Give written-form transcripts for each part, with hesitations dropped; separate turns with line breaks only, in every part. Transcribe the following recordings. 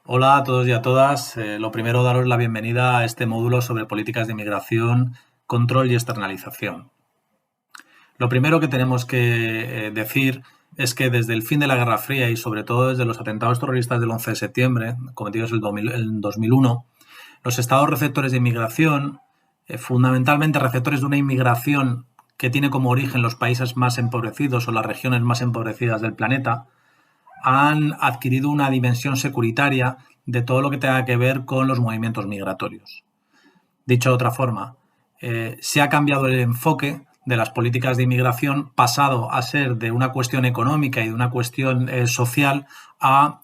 Hola a todos y a todas. Lo primero, daros la bienvenida a este módulo sobre políticas de inmigración, control y externalización. Lo primero que tenemos que decir es que desde el fin de la Guerra Fría y sobre todo desde los atentados terroristas del 11 de septiembre, cometidos en 2001, los estados receptores de inmigración, fundamentalmente receptores de una inmigración que tiene como origen los países más empobrecidos o las regiones más empobrecidas del planeta, han adquirido una dimensión securitaria de todo lo que tenga que ver con los movimientos migratorios. Dicho de otra forma, se ha cambiado el enfoque de las políticas de inmigración, pasado a ser de una cuestión económica y de una cuestión social a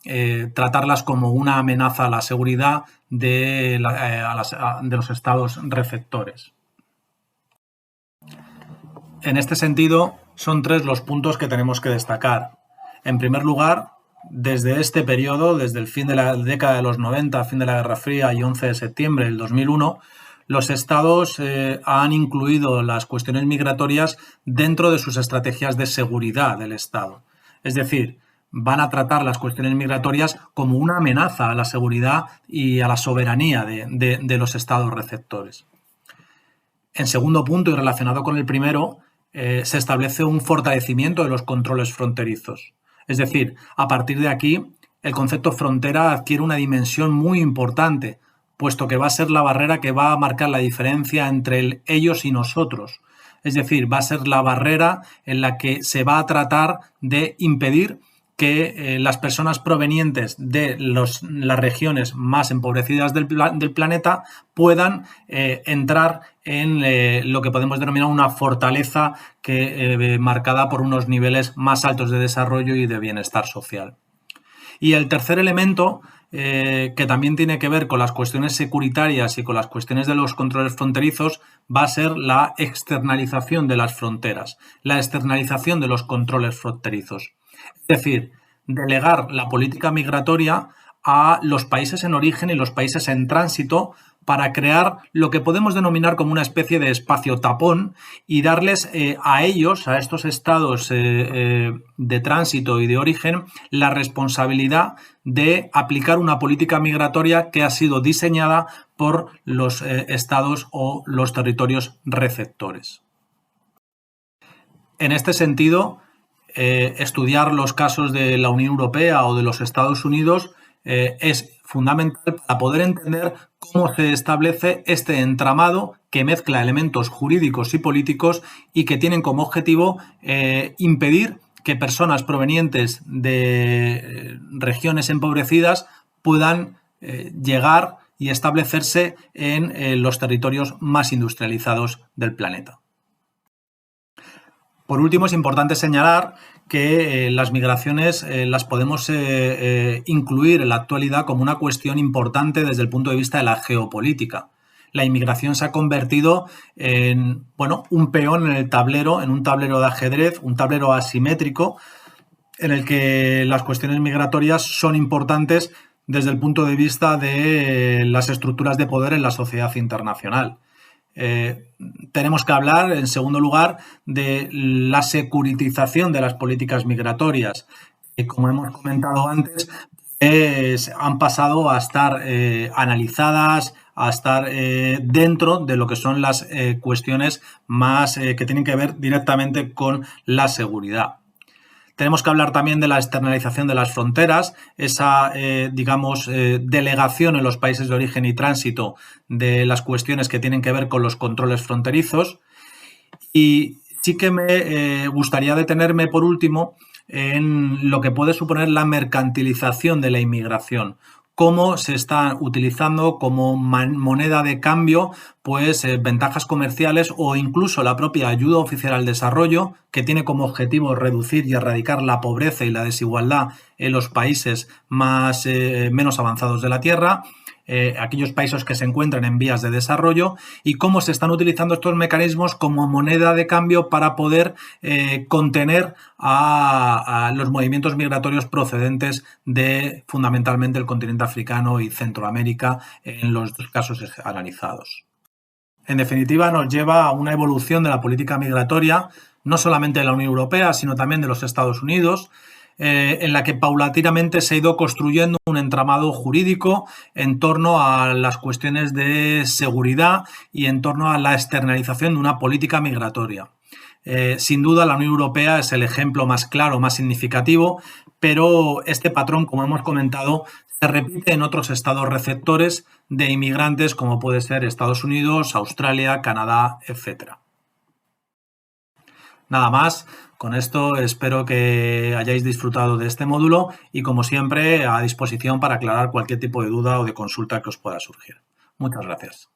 tratarlas como una amenaza a la seguridad de los estados receptores. En este sentido, son tres los puntos que tenemos que destacar. En primer lugar, desde este periodo, desde el fin de la década de los 90, fin de la Guerra Fría y 11 de septiembre del 2001, los estados han incluido las cuestiones migratorias dentro de sus estrategias de seguridad del Estado. Es decir, van a tratar las cuestiones migratorias como una amenaza a la seguridad y a la soberanía de los estados receptores. En segundo punto, y relacionado con el primero, se establece un fortalecimiento de los controles fronterizos. Es decir, a partir de aquí, el concepto frontera adquiere una dimensión muy importante, puesto que va a ser la barrera que va a marcar la diferencia entre ellos y nosotros. Es decir, va a ser la barrera en la que se va a tratar de impedir que las personas provenientes de las regiones más empobrecidas del planeta puedan entrar en lo que podemos denominar una fortaleza marcada por unos niveles más altos de desarrollo y de bienestar social. Y el tercer elemento, que también tiene que ver con las cuestiones securitarias y con las cuestiones de los controles fronterizos, va a ser la externalización de las fronteras, la externalización de los controles fronterizos. Es decir, delegar la política migratoria a los países en origen y los países en tránsito para crear lo que podemos denominar como una especie de espacio tapón y darles a ellos, a estos estados de tránsito y de origen, la responsabilidad de aplicar una política migratoria que ha sido diseñada por los estados o los territorios receptores. En este sentido, estudiar los casos de la Unión Europea o de los Estados Unidos es fundamental para poder entender cómo se establece este entramado que mezcla elementos jurídicos y políticos y que tienen como objetivo impedir que personas provenientes de regiones empobrecidas puedan llegar y establecerse en los territorios más industrializados del planeta. Por último, es importante señalar que las migraciones las podemos incluir en la actualidad como una cuestión importante desde el punto de vista de la geopolítica. La inmigración se ha convertido en un peón en el tablero, en un tablero de ajedrez, un tablero asimétrico, en el que las cuestiones migratorias son importantes desde el punto de vista de las estructuras de poder en la sociedad internacional. Tenemos que hablar, en segundo lugar, de la securitización de las políticas migratorias, que, como hemos comentado antes, han pasado a estar analizadas, a estar dentro de lo que son las cuestiones más que tienen que ver directamente con la seguridad. Tenemos que hablar también de la externalización de las fronteras, esa, delegación en los países de origen y tránsito de las cuestiones que tienen que ver con los controles fronterizos. Y sí que me gustaría detenerme, por último, en lo que puede suponer la mercantilización de la inmigración. Cómo se está utilizando como moneda de cambio ventajas comerciales o incluso la propia ayuda oficial al desarrollo, que tiene como objetivo reducir y erradicar la pobreza y la desigualdad en los países menos avanzados de la Tierra, aquellos países que se encuentran en vías de desarrollo, y cómo se están utilizando estos mecanismos como moneda de cambio para poder contener a los movimientos migratorios procedentes de fundamentalmente el continente africano y Centroamérica en los dos casos analizados. En definitiva, nos lleva a una evolución de la política migratoria, no solamente de la Unión Europea, sino también de los Estados Unidos, en la que paulatinamente se ha ido construyendo un entramado jurídico en torno a las cuestiones de seguridad y en torno a la externalización de una política migratoria. Sin duda, la Unión Europea es el ejemplo más claro, más significativo, pero este patrón, como hemos comentado, se repite en otros estados receptores de inmigrantes, como puede ser Estados Unidos, Australia, Canadá, etc. Nada más, con esto espero que hayáis disfrutado de este módulo y, como siempre, a disposición para aclarar cualquier tipo de duda o de consulta que os pueda surgir. Muchas gracias.